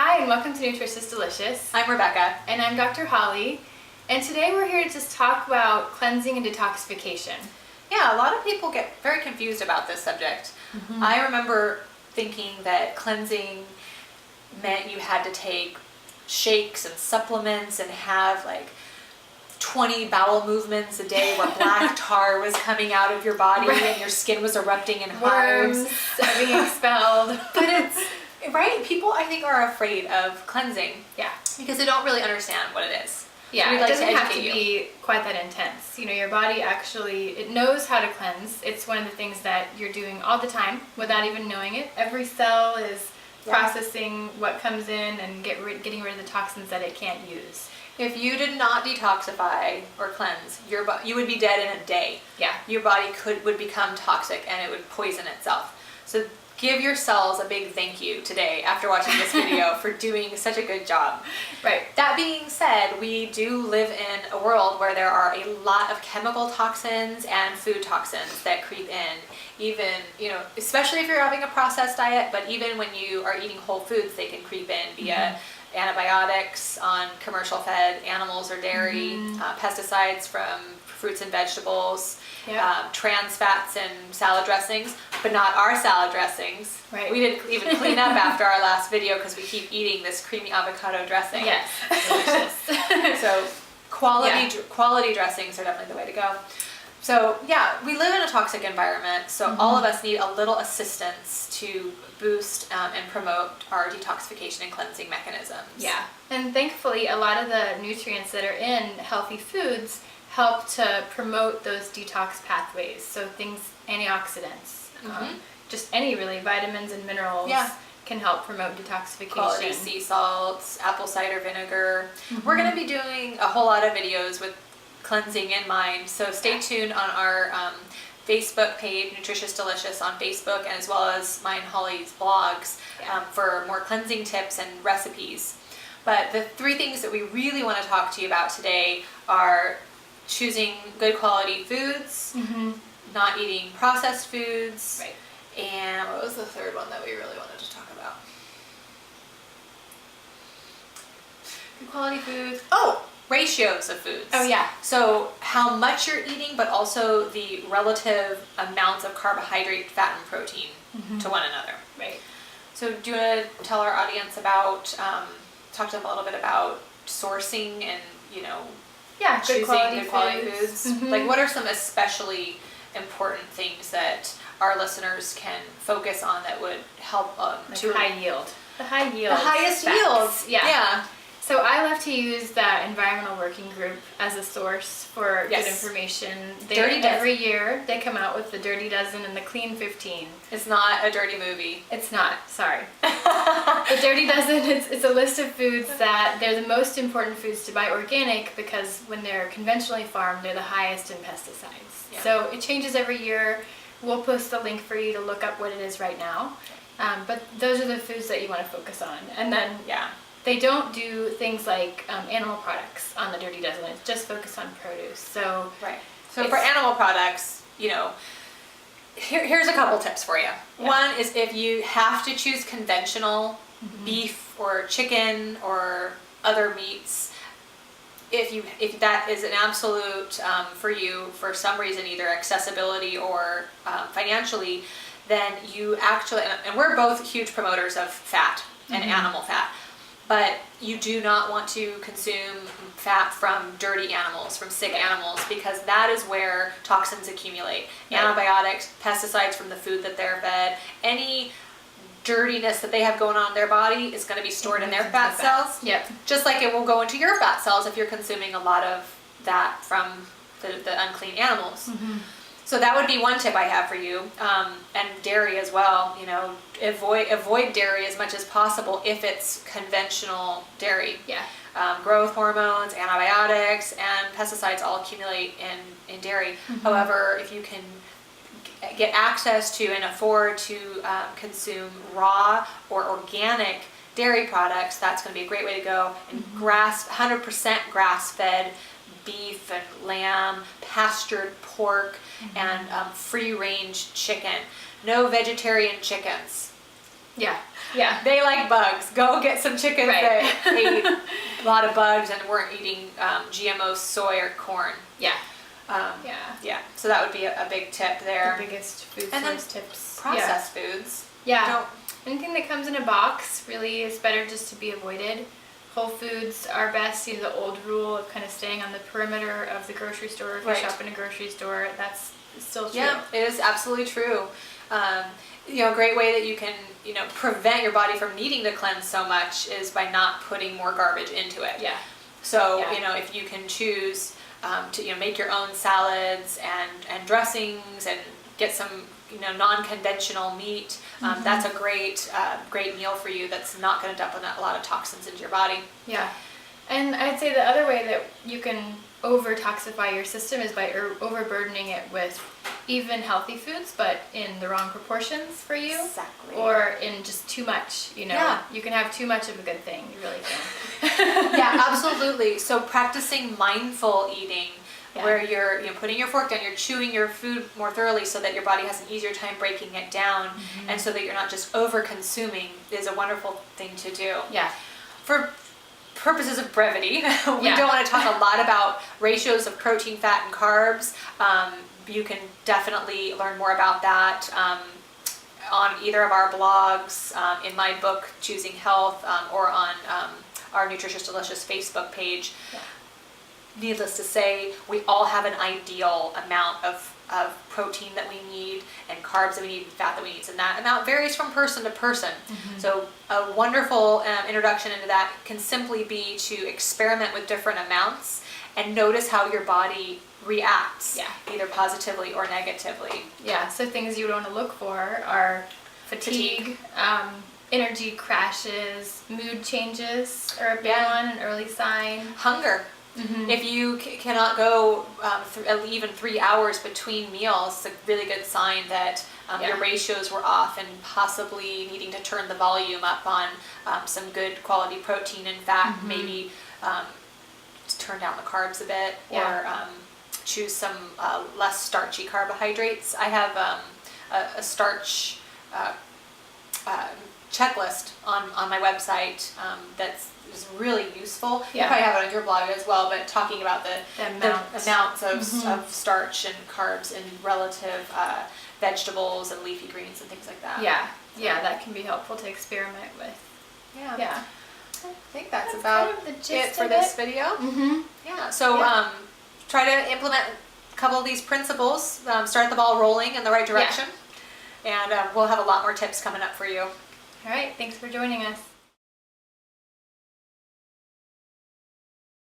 Hi, and welcome to Nutritious Delicious. I'm Rebecca. And I'm Dr. Holly. And today we're here to just talk about cleansing and detoxification. Yeah, a lot of people get very confused about this subject. I remember thinking that cleansing meant you had to take shakes and supplements and have like 20 bowel movements a day where black tar was coming out of your body and your skin was erupting in hives. Worms are being expelled. But it's, right? People, I think, are afraid of cleansing. Yeah. Because they don't really understand what it is. Yeah, so we'd it like doesn't to have to educate be quite that intense. You know, your body actually, it knows how to cleanse. It's one of the things that you're doing all the time without even knowing it. Every cell is processing what comes in and getting rid of the toxins that it can't use. If you did not detoxify or cleanse, you would be dead in a day. Yeah. Your body would become toxic and it would poison itself. So give your cells a big thank you today after watching this video for doing such a good job. Right. That being said, we do live in a world where there are a lot of chemical toxins and food toxins that creep in. Even, you know, especially if you're having a processed diet, but even when you are eating whole foods, they can creep in via antibiotics on commercial fed animals or dairy, pesticides from fruits and vegetables, trans fats in salad dressings, but not our salad dressings. Right. We didn't even clean up after our last video because we keep eating this creamy avocado dressing. Yes, delicious. So quality dressings are definitely the way to go. So yeah, we live in a toxic environment, so all of us need a little assistance to boost and promote our detoxification and cleansing mechanisms. Yeah, and thankfully a lot of the nutrients that are in healthy foods help to promote those detox pathways. So things, antioxidants, just any really, vitamins and minerals can help promote detoxification. Quality sea salts, apple cider vinegar. We're going to be doing a whole lot of videos with cleansing in mind, so stay tuned on our Facebook page, Nutritious Delicious on Facebook, and as well as mine and Holly's blogs for more cleansing tips and recipes. But the three things that we really want to talk to you about today are choosing good quality foods, not eating processed foods, and what was the third one that we really wanted to talk about? Good quality foods. Oh! Ratios of foods. Oh yeah. So how much you're eating, but also the relative amounts of carbohydrate, fat, and protein to one another. Right. So do you want to tell our audience about, talk to them a little bit about sourcing and, you know, choosing good quality foods? Like what are some especially important things that our listeners can focus on that would help to high yield? The high yield. The highest yields. Yeah. So I love to use the Environmental Working Group as a source for good information. Every year they come out with the Dirty Dozen and the Clean 15. It's not a dirty movie. It's not, sorry. The Dirty Dozen, it's a list of foods that they're the most important foods to buy organic because when they're conventionally farmed, they're the highest in pesticides. Yeah. So it changes every year. We'll post the link for you to look up what it is right now. But those are the foods that you want to focus on. And then, they don't do things like animal products on the Dirty Dozen. It's just focused on produce. So So for animal products, you know, here's a couple tips for you. One is if you have to choose conventional beef or chicken or other meats, if that is an absolute for you for some reason, either accessibility or financially, then you actually, and we're both huge promoters of fat and animal fat. But you do not want to consume fat from dirty animals, from sick animals, because that is where toxins accumulate. Antibiotics, pesticides from the food that they're fed, any dirtiness that they have going on in their body is going to be stored in their fat cells. Just like it will go into your fat cells if you're consuming a lot of that from the unclean animals. So that would be one tip I have for you, and dairy as well. You know, avoid dairy as much as possible if it's conventional dairy. Growth hormones, antibiotics, and pesticides all accumulate in dairy. However, if you can get access to and afford to consume raw or organic dairy products, that's going to be a great way to go. And 100% grass-fed beef and lamb, pastured pork, and free-range chicken. No vegetarian chickens. Yeah. They like bugs. Go get some chickens Right. that ate a lot of bugs and weren't eating GMO soy or corn. Yeah. Yeah. So that would be a big tip there. The biggest food And then source tips. Processed foods. Yeah. Anything that comes in a box really is better just to be avoided. Whole foods are best. The old rule of kind of staying on the perimeter of the grocery store. If you shop in a grocery store, that's still true. Yeah, it is absolutely true. A great way that you can, prevent your body from needing to cleanse so much is by not putting more garbage into it. Yeah. So, if you can choose to, make your own salads and dressings and get some, non-conventional meat, that's a great meal for you that's not going to dump a lot of toxins into your body. Yeah. And I'd say the other way that you can over-toxify your system is by overburdening it with even healthy foods, but in the wrong proportions for you. Exactly. Or in just too much, Yeah. You can have too much of a good thing. You really can. Yeah, absolutely. So practicing mindful eating, where you're putting your fork down, you're chewing your food more thoroughly so that your body has an easier time breaking it down, and so that you're not just over-consuming, is a wonderful thing to do. Yeah. For purposes of brevity, we don't want to talk a lot about ratios of protein, fat, and carbs. You can definitely learn more about that on either of our blogs, in my book, Choosing Health, or on our Nutritious Delicious Facebook page. Yeah. Needless to say, we all have an ideal amount of protein that we need and carbs that we need and fat that we need. And that amount varies from person to person. So a wonderful introduction into that can simply be to experiment with different amounts and notice how your body reacts, either positively or negatively. Yeah, so things you would want to look for are fatigue. Energy crashes, mood changes are a big one, an early sign. Hunger. If you cannot go even 3 hours between meals, it's a really good sign that your ratios were off and possibly needing to turn the volume up on some good quality protein and fat. Maybe turn down the carbs a bit, or choose some less starchy carbohydrates. I have a starch checklist on my website that's really useful. You probably have it on your blog as well, but talking about the amounts of starch and carbs in relative vegetables and leafy greens and things like that. Yeah, that can be helpful to experiment with. Yeah. I think that's about kind of the gist it for of this it. video. Yeah, so try to implement a couple of these principles, start the ball rolling in the right direction, and we'll have a lot more tips coming up for you. All right, thanks for joining us.